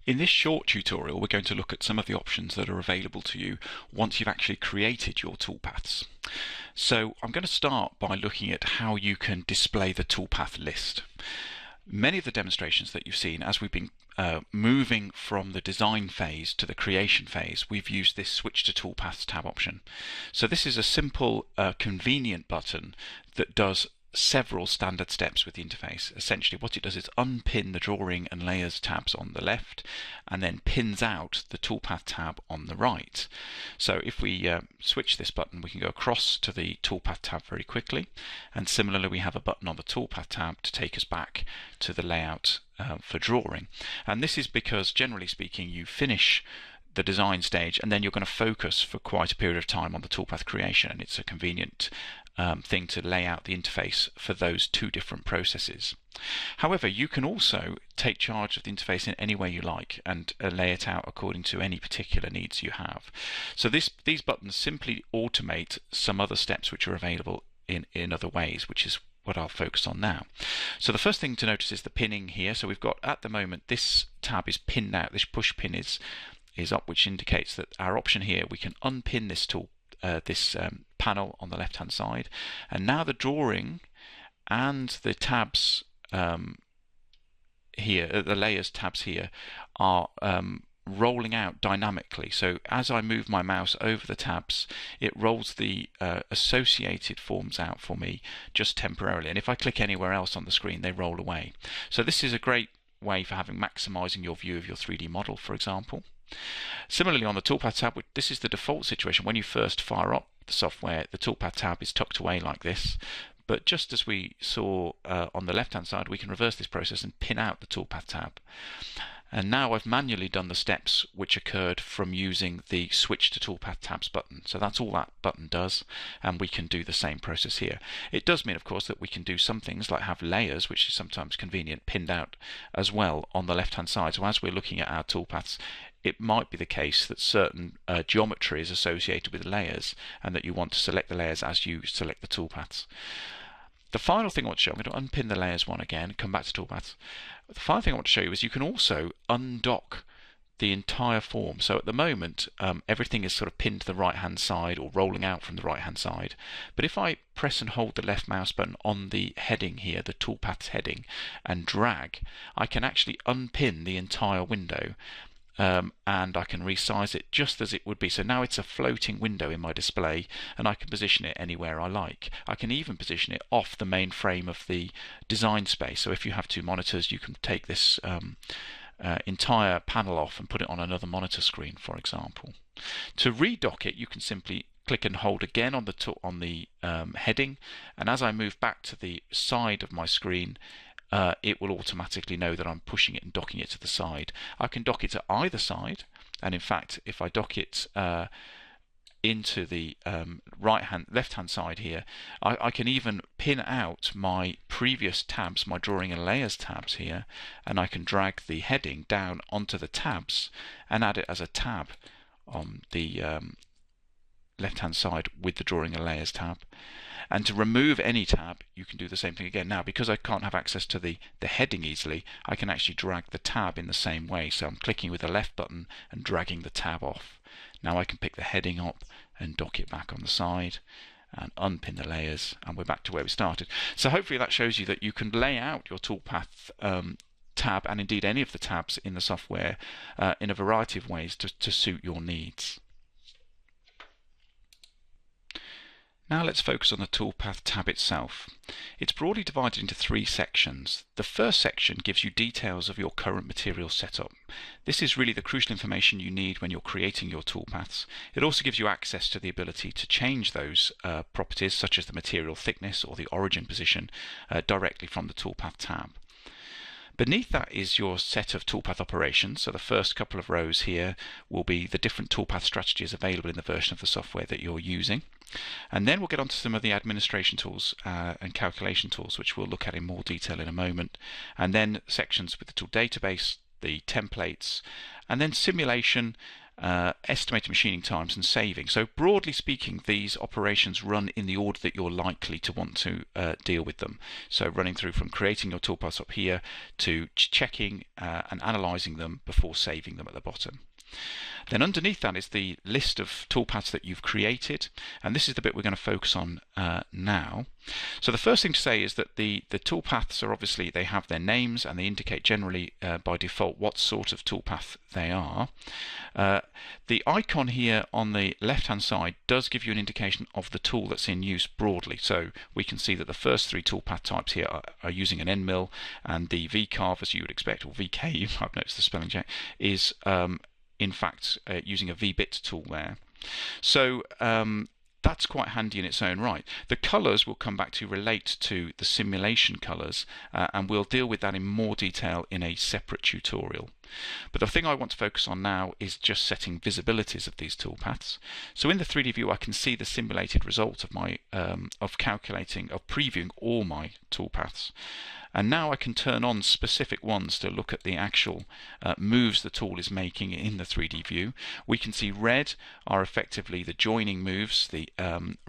In this short tutorial, we're going to look at some of the options that are available to you once you've actually created your toolpaths. So I'm going to start by looking at how you can display the toolpath list. Many of the demonstrations that you've seen as we've been moving from the design phase to the creation phase, we've used this Switch to Toolpaths tab option. So this is a simple, convenient button that does several standard steps with the interface. Essentially what it does is unpin the drawing and layers tabs on the left and then pins out the toolpath tab on the right. So if we switch this button, we can go across to the toolpath tab very quickly, and similarly we have a button on the toolpath tab to take us back to the layout for drawing. And this is because generally speaking you finish the design stage and then you're going to focus for quite a period of time on the toolpath creation, and it's a convenient thing to lay out the interface for those two different processes. However, you can also take charge of the interface in any way you like and lay it out according to any particular needs you have. So these buttons simply automate some other steps which are available in other ways, which is what I'll focus on now. So the first thing to notice is the pinning here. So we've got, at the moment, this tab is pinned out, this push pin is up, which indicates that our option here, we can unpin this panel on the left hand side, and now the drawing and the tabs here, the layers tabs here, are rolling out dynamically. So as I move my mouse over the tabs, it rolls the associated forms out for me just temporarily, and if I click anywhere else on the screen they roll away. So this is a great way for maximizing your view of your 3D model, for example. Similarly on the toolpath tab, this is the default situation. When you first fire up the software, the toolpath tab is tucked away like this, but just as we saw on the left hand side, we can reverse this process and pin out the toolpath tab. And now I've manually done the steps which occurred from using the Switch to Toolpath Tabs button. So that's all that button does, and we can do the same process here. It does mean, of course, that we can do some things like have layers, which is sometimes convenient, pinned out as well on the left-hand side. So as we're looking at our toolpaths, it might be the case that certain geometry is associated with layers, and that you want to select the layers as you select the toolpaths. The final thing I want to show, I'm going to unpin the layers one again, come back to toolpaths. The final thing I want to show you is you can also undock the entire form. So at the moment, everything is sort of pinned to the right hand side or rolling out from the right hand side. But if I press and hold the left mouse button on the heading here, the toolpaths heading, and drag, I can actually unpin the entire window. And I can resize it just as it would be. So now it's a floating window in my display, and I can position it anywhere I like. I can even position it off the main frame of the design space. So if you have two monitors, you can take this entire panel off and put it on another monitor screen, for example. To redock it, you can simply click and hold again on the heading, and as I move back to the side of my screen, it will automatically know that I'm pushing it and docking it to the side. I can dock it to either side, and in fact if I dock it into the left-hand side here, I can even pin out my previous tabs, my drawing and layers tabs here, and I can drag the heading down onto the tabs and add it as a tab on the left-hand side with the drawing and layers tab. And to remove any tab, you can do the same thing again. Now, because I can't have access to the heading easily, I can actually drag the tab in the same way. So I'm clicking with the left button and dragging the tab off. Now I can pick the heading up and dock it back on the side and unpin the layers, and we're back to where we started. So hopefully that shows you that you can lay out your toolpath tab, and indeed any of the tabs in the software, in a variety of ways to suit your needs. Now let's focus on the toolpath tab itself. It's broadly divided into three sections. The first section gives you details of your current material setup. This is really the crucial information you need when you're creating your toolpaths. It also gives you access to the ability to change those properties, such as the material thickness or the origin position, directly from the toolpath tab. Beneath that is your set of toolpath operations. So the first couple of rows here will be the different toolpath strategies available in the version of the software that you're using. And then we'll get onto some of the administration tools and calculation tools, which we'll look at in more detail in a moment. And then sections with the tool database, the templates, and then simulation estimating machining times, and saving. So broadly speaking, these operations run in the order that you're likely to want to deal with them. So running through from creating your toolpaths up here to checking and analysing them before saving them at the bottom. Then underneath that is the list of toolpaths that you've created, and this is the bit we're going to focus on now. So the first thing to say is that the toolpaths are obviously, they have their names and they indicate generally by default what sort of toolpath they are. The icon here on the left hand side does give you an indication of the tool that's in use broadly. So we can see that the first three toolpath types here are using an end mill, and the VCarve, as you would expect, or VK, I've noticed the spelling check, is in fact using a VBit tool there. So that's quite handy in its own right. The colours we'll come back to relate to the simulation colours, and we'll deal with that in more detail in a separate tutorial. But the thing I want to focus on now is just setting visibilities of these toolpaths. So in the 3D view I can see the simulated result of my previewing all my toolpaths. And now I can turn on specific ones to look at the actual moves the tool is making in the 3D view. We can see red are effectively the joining moves, the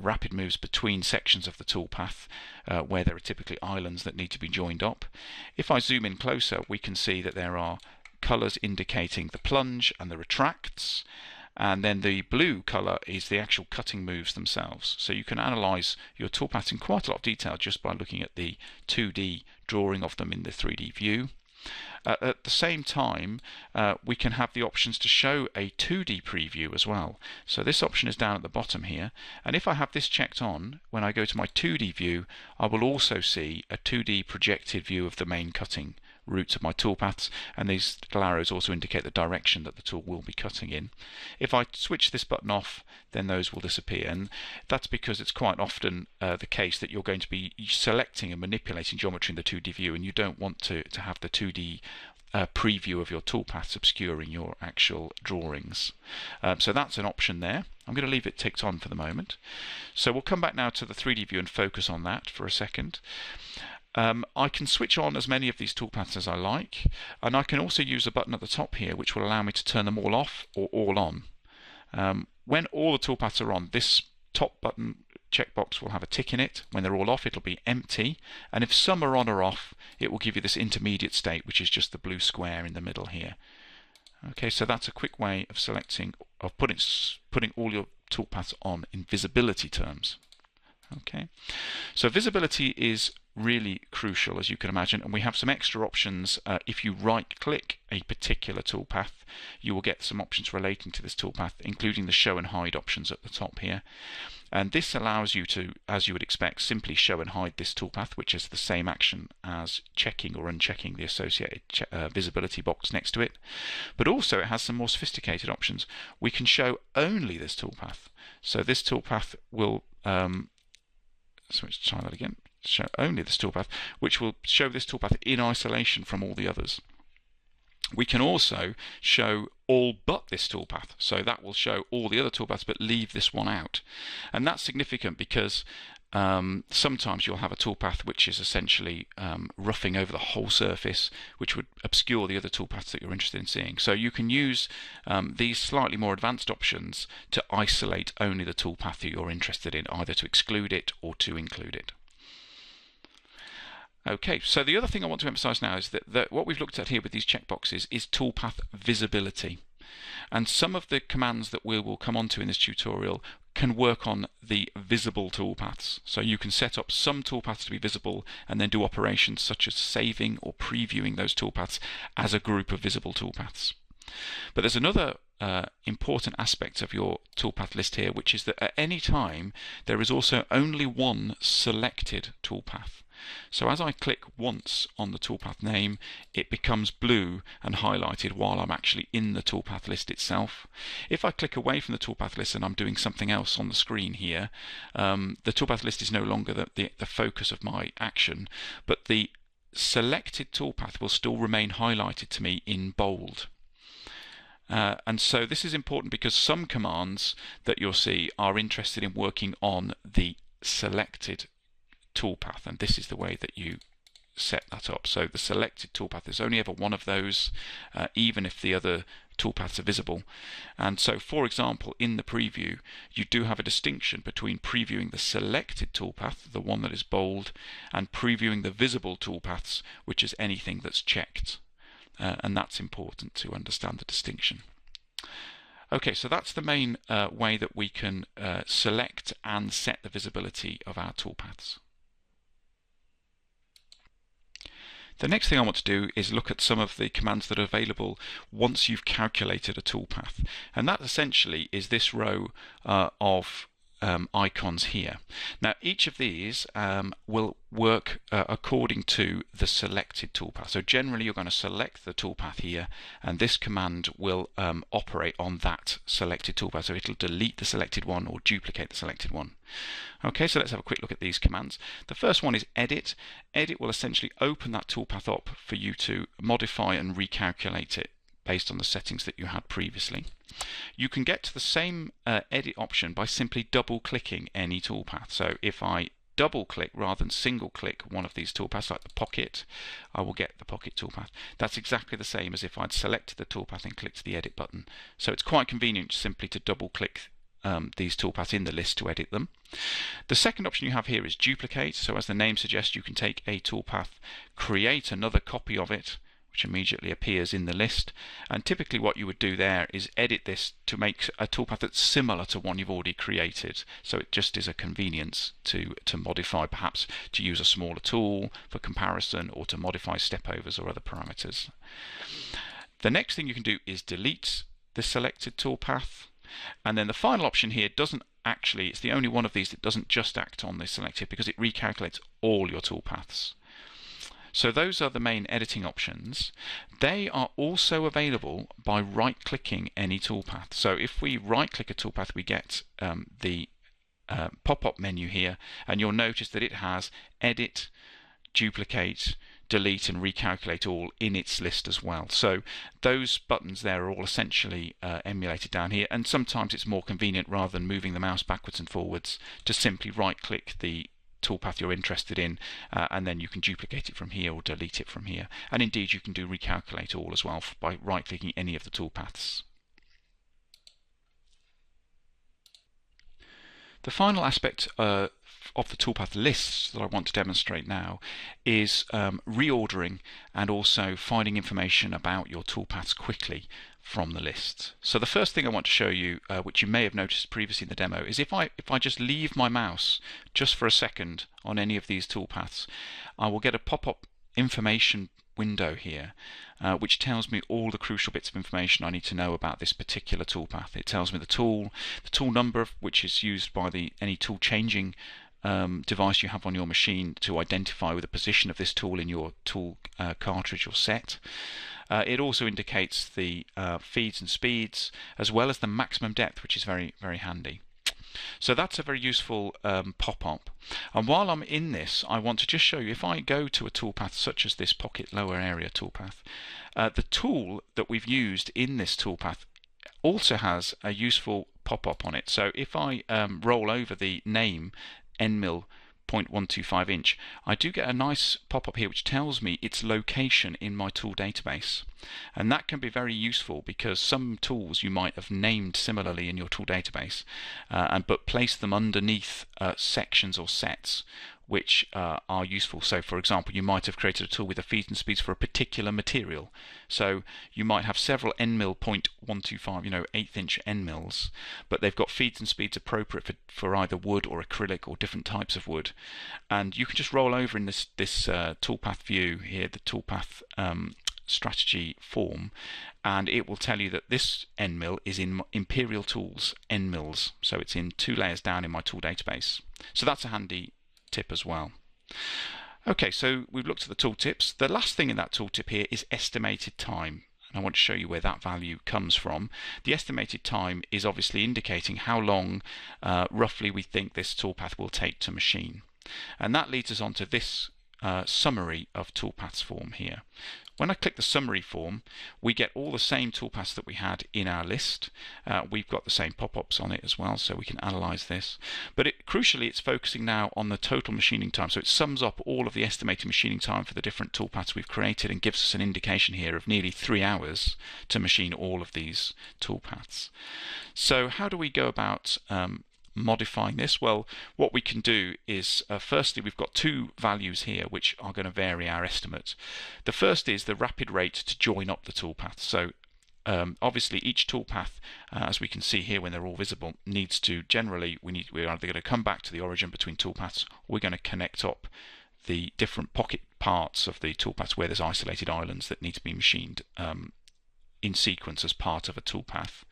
rapid moves between sections of the toolpath where there are typically islands that need to be joined up. If I zoom in closer, we can see that there are colours indicating the plunge and the retracts, and then the blue colour is the actual cutting moves themselves. So you can analyse your toolpaths in quite a lot of detail just by looking at the 2D drawing of them in the 3D view. At the same time, we can have the options to show a 2D preview as well. So this option is down at the bottom here, and if I have this checked on, when I go to my 2D view, I will also see a 2D projected view of the main cutting routes of my toolpaths, and these little arrows also indicate the direction that the tool will be cutting in. If I switch this button off, then those will disappear, and that's because it's quite often the case that you're going to be selecting and manipulating geometry in the 2D view, and you don't want to have the 2D preview of your toolpaths obscuring your actual drawings. So that's an option there. I'm going to leave it ticked on for the moment. So we'll come back now to the 3D view and focus on that for a second. I can switch on as many of these toolpaths as I like, and I can also use a button at the top here which will allow me to turn them all off or all on. When all the toolpaths are on, this top button checkbox will have a tick in it. When they're all off, it'll be empty, and if some are on or off, it will give you this intermediate state, which is just the blue square in the middle here. Okay, so that's a quick way of putting all your toolpaths on in visibility terms. Okay, so visibility is really crucial, as you can imagine, and we have some extra options. If you right click a particular toolpath, you will get some options relating to this toolpath, including the show and hide options at the top here, and this allows you to, as you would expect, simply show and hide this toolpath, which is the same action as checking or unchecking the associated visibility box next to it. But also it has some more sophisticated options. We can show only this toolpath, so this toolpath will so let's try that again. Show only this toolpath, which will show this toolpath in isolation from all the others. We can also show all but this toolpath, so that will show all the other toolpaths but leave this one out. And that's significant because sometimes you'll have a toolpath which is essentially roughing over the whole surface, which would obscure the other toolpaths that you're interested in seeing. So you can use these slightly more advanced options to isolate only the toolpath that you're interested in, either to exclude it or to include it. Okay, so the other thing I want to emphasize now is that what we've looked at here with these checkboxes is toolpath visibility. And some of the commands that we will come onto in this tutorial can work on the visible toolpaths. So you can set up some toolpaths to be visible and then do operations such as saving or previewing those toolpaths as a group of visible toolpaths. But there's another important aspect of your toolpath list here, which is that at any time there is also only one selected toolpath. So as I click once on the toolpath name, it becomes blue and highlighted while I'm actually in the toolpath list itself. If I click away from the toolpath list and I'm doing something else on the screen here, the toolpath list is no longer the focus of my action, but the selected toolpath will still remain highlighted to me in bold. And so this is important because some commands that you'll see are interested in working on the selected toolpath, and this is the way that you set that up. So the selected toolpath is only ever one of those, even if the other toolpaths are visible. And so, for example, in the preview, you do have a distinction between previewing the selected toolpath, the one that is bold, and previewing the visible toolpaths, which is anything that's checked. And that's important to understand the distinction. Okay, so that's the main way that we can select and set the visibility of our toolpaths. The next thing I want to do is look at some of the commands that are available once you've calculated a toolpath. And that essentially is this row of icons here. Now each of these will work according to the selected toolpath. So generally you're going to select the toolpath here, and this command will operate on that selected toolpath. So it'll delete the selected one or duplicate the selected one. Okay, so let's have a quick look at these commands. The first one is edit. Edit will essentially open that toolpath up for you to modify and recalculate it based on the settings that you had previously. You can get to the same edit option by simply double clicking any toolpath. So if I double click rather than single click one of these toolpaths, like the pocket, I will get the pocket toolpath. That's exactly the same as if I'd selected the toolpath and clicked the edit button. So it's quite convenient simply to double click these toolpaths in the list to edit them. The second option you have here is duplicate. So as the name suggests, you can take a toolpath, create another copy of it, which immediately appears in the list. And typically what you would do there is edit this to make a toolpath that's similar to one you've already created. So it just is a convenience to modify, perhaps to use a smaller tool for comparison, or to modify stepovers or other parameters. The next thing you can do is delete the selected toolpath. And then the final option here doesn't actually, it's the only one of these that doesn't just act on this selected, because it recalculates all your toolpaths. So those are the main editing options. They are also available by right-clicking any toolpath. So if we right-click a toolpath, we get the pop-up menu here, and you'll notice that it has edit, duplicate, delete and recalculate all in its list as well. So those buttons there are all essentially emulated down here, and sometimes it's more convenient, rather than moving the mouse backwards and forwards, to simply right-click the toolpath you're interested in, and then you can duplicate it from here or delete it from here. And indeed you can do recalculate all as well by right-clicking any of the toolpaths. The final aspect of the toolpath lists that I want to demonstrate now is reordering and also finding information about your toolpaths quickly from the list. So the first thing I want to show you, which you may have noticed previously in the demo, is if I just leave my mouse just for a second on any of these toolpaths, I will get a pop-up information window here, which tells me all the crucial bits of information I need to know about this particular toolpath. It tells me the tool number, which is used by any tool changing device you have on your machine to identify the position of this tool in your tool cartridge or set. It also indicates the feeds and speeds, as well as the maximum depth, which is very, very handy. So that's a very useful pop-up. And while I'm in this, I want to just show you, if I go to a toolpath such as this pocket lower area toolpath, the tool that we've used in this toolpath also has a useful pop-up on it. So if I roll over the name NMIL 0.125 inch, I do get a nice pop-up here which tells me its location in my tool database. And that can be very useful, because some tools you might have named similarly in your tool database, but place them underneath sections or sets which are useful. So for example, you might have created a tool with the feeds and speeds for a particular material. So you might have several NMIL 0.125, 1/8 inch NMILs, but they've got feeds and speeds appropriate for either wood or acrylic or different types of wood. And you can just roll over in this toolpath view here, the toolpath strategy form, and it will tell you that this NMIL is in Imperial Tools NMILs, so it's in 2 layers down in my tool database. So that's a handy tip as well. Okay, so we've looked at the tooltips. The last thing in that tooltip here is estimated time, and I want to show you where that value comes from. The estimated time is obviously indicating how long roughly we think this toolpath will take to machine, and that leads us on to this summary of toolpaths form here. When I click the summary form, we get all the same toolpaths that we had in our list. We've got the same pop-ups on it as well, so we can analyze this. But crucially, it's focusing now on the total machining time. So it sums up all of the estimated machining time for the different toolpaths we've created and gives us an indication here of nearly 3 hours to machine all of these toolpaths. So how do we go about modifying this? Well, what we can do is firstly, we've got two values here which are going to vary our estimate. The first is the rapid rate to join up the toolpath. So obviously each toolpath, as we can see here when they're all visible, needs to generally, we're either going to come back to the origin between toolpaths, or we're going to connect up the different pocket parts of the toolpaths where there's isolated islands that need to be machined in sequence as part of a toolpath.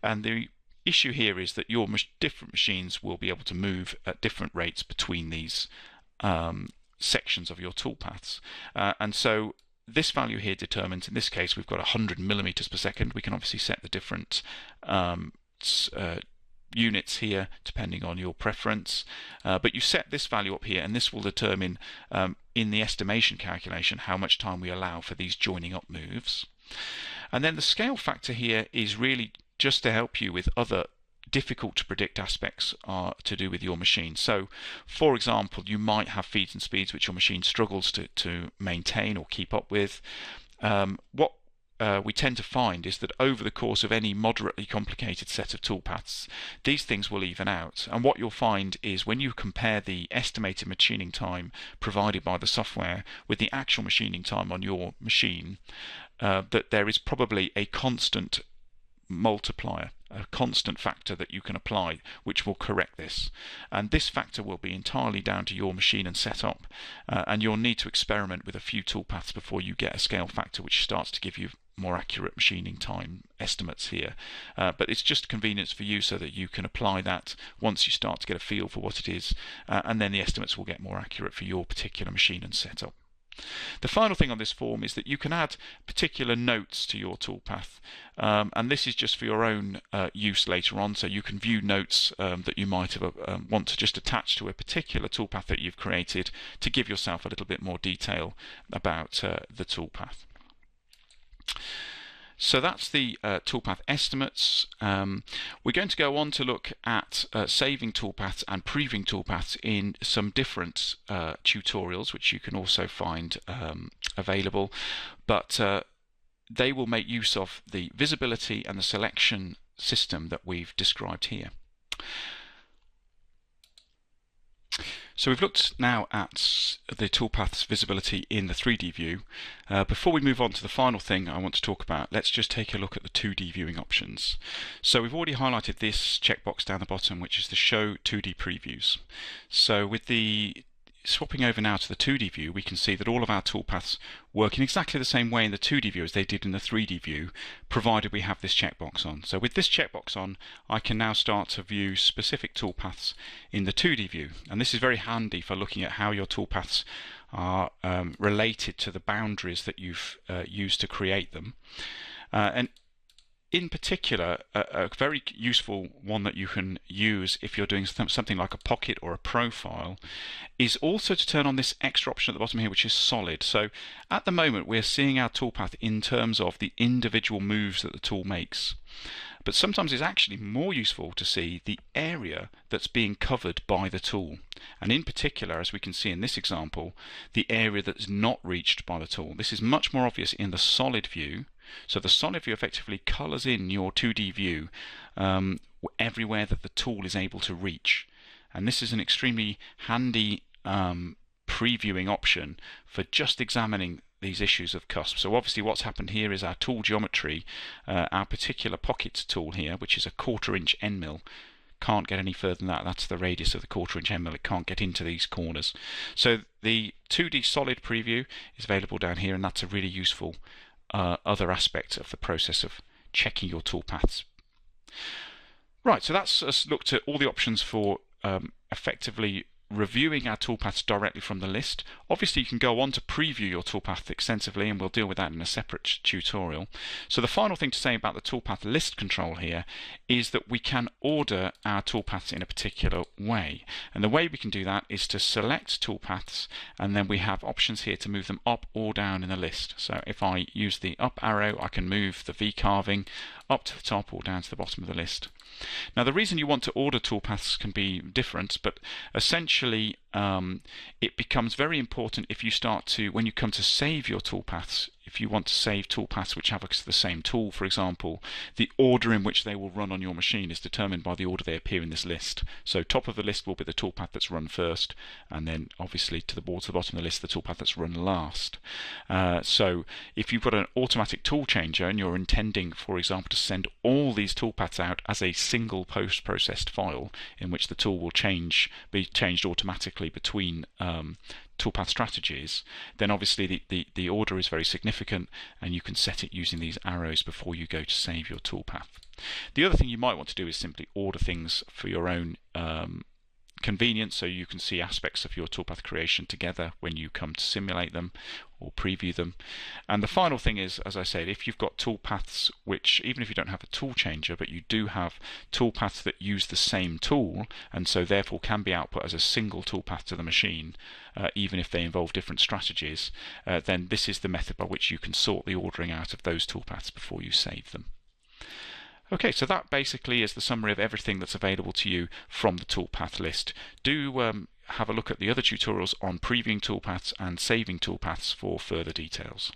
And the issue here is that your different machines will be able to move at different rates between these sections of your toolpaths. And so this value here determines, in this case, we've got 100 millimeters per second. We can obviously set the different units here depending on your preference. But you set this value up here, and this will determine in the estimation calculation how much time we allow for these joining up moves. And then the scale factor here is really just to help you with other difficult to predict aspects to do with your machine. So, for example, you might have feeds and speeds which your machine struggles to maintain or keep up with. What we tend to find is that over the course of any moderately complicated set of toolpaths, these things will even out. And what you'll find is when you compare the estimated machining time provided by the software with the actual machining time on your machine, that there is probably a constant multiplier, a constant factor that you can apply which will correct this, and this factor will be entirely down to your machine and setup, and you'll need to experiment with a few toolpaths before you get a scale factor which starts to give you more accurate machining time estimates here, but it's just convenience for you so that you can apply that once you start to get a feel for what it is, and then the estimates will get more accurate for your particular machine and setup. The final thing on this form is that you can add particular notes to your toolpath, and this is just for your own use later on, so you can view notes that you might have want to just attach to a particular toolpath that you've created to give yourself a little bit more detail about the toolpath. So that's the toolpath estimates. We're going to go on to look at saving toolpaths and previewing toolpaths in some different tutorials, which you can also find available, but they will make use of the visibility and the selection system that we've described here. So we've looked now at the toolpath's visibility in the 3D view. Before we move on to the final thing I want to talk about, let's just take a look at the 2D viewing options. So we've already highlighted this checkbox down the bottom, which is the Show 2D Previews. So with the swapping over now to the 2D view, we can see that all of our toolpaths work in exactly the same way in the 2D view as they did in the 3D view, provided we have this checkbox on. So with this checkbox on, I can now start to view specific toolpaths in the 2D view, and this is very handy for looking at how your toolpaths are related to the boundaries that you've used to create them. And in particular, a very useful one that you can use if you're doing something like a pocket or a profile is also to turn on this extra option at the bottom here, which is solid. So at the moment we're seeing our toolpath in terms of the individual moves that the tool makes. But sometimes it's actually more useful to see the area that's being covered by the tool. And in particular, as we can see in this example, the area that's not reached by the tool. This is much more obvious in the solid view. So the solid view effectively colours in your 2D view everywhere that the tool is able to reach. And this is an extremely handy previewing option for just examining these issues of cusp. So obviously what's happened here is our tool geometry, our particular pocket tool here, which is a 1/4 inch end mill, can't get any further than that. That's the radius of the 1/4 inch end mill. It can't get into these corners. So the 2D solid preview is available down here, and that's a really useful other aspect of the process of checking your toolpaths. Right, so that's us looked at all the options for effectively reviewing our toolpaths directly from the list. Obviously you can go on to preview your toolpath extensively, and we'll deal with that in a separate tutorial. So the final thing to say about the toolpath list control here is that we can order our toolpaths in a particular way, and the way we can do that is to select toolpaths, and then we have options here to move them up or down in the list. So if I use the up arrow, I can move the V carving up to the top or down to the bottom of the list. Now the reason you want to order toolpaths can be different, but essentially it becomes very important if you start to, when you come to save your toolpaths, if you want to save toolpaths which have the same tool, for example, the order in which they will run on your machine is determined by the order they appear in this list. So top of the list will be the toolpath that's run first, and then obviously towards the bottom of the list the toolpath that's run last. So if you've got an automatic tool changer and you're intending, for example, to send all these toolpaths out as a single post-processed file in which the tool will be changed automatically between toolpath strategies, then obviously the order is very significant, and you can set it using these arrows before you go to save your toolpath. The other thing you might want to do is simply order things for your own convenience, so you can see aspects of your toolpath creation together when you come to simulate them or preview them. And the final thing is, as I said, if you've got toolpaths which, even if you don't have a tool changer, but you do have toolpaths that use the same tool and so therefore can be output as a single toolpath to the machine, even if they involve different strategies, then this is the method by which you can sort the ordering out of those toolpaths before you save them. Okay, so that basically is the summary of everything that's available to you from the toolpath list. Do have a look at the other tutorials on previewing toolpaths and saving toolpaths for further details.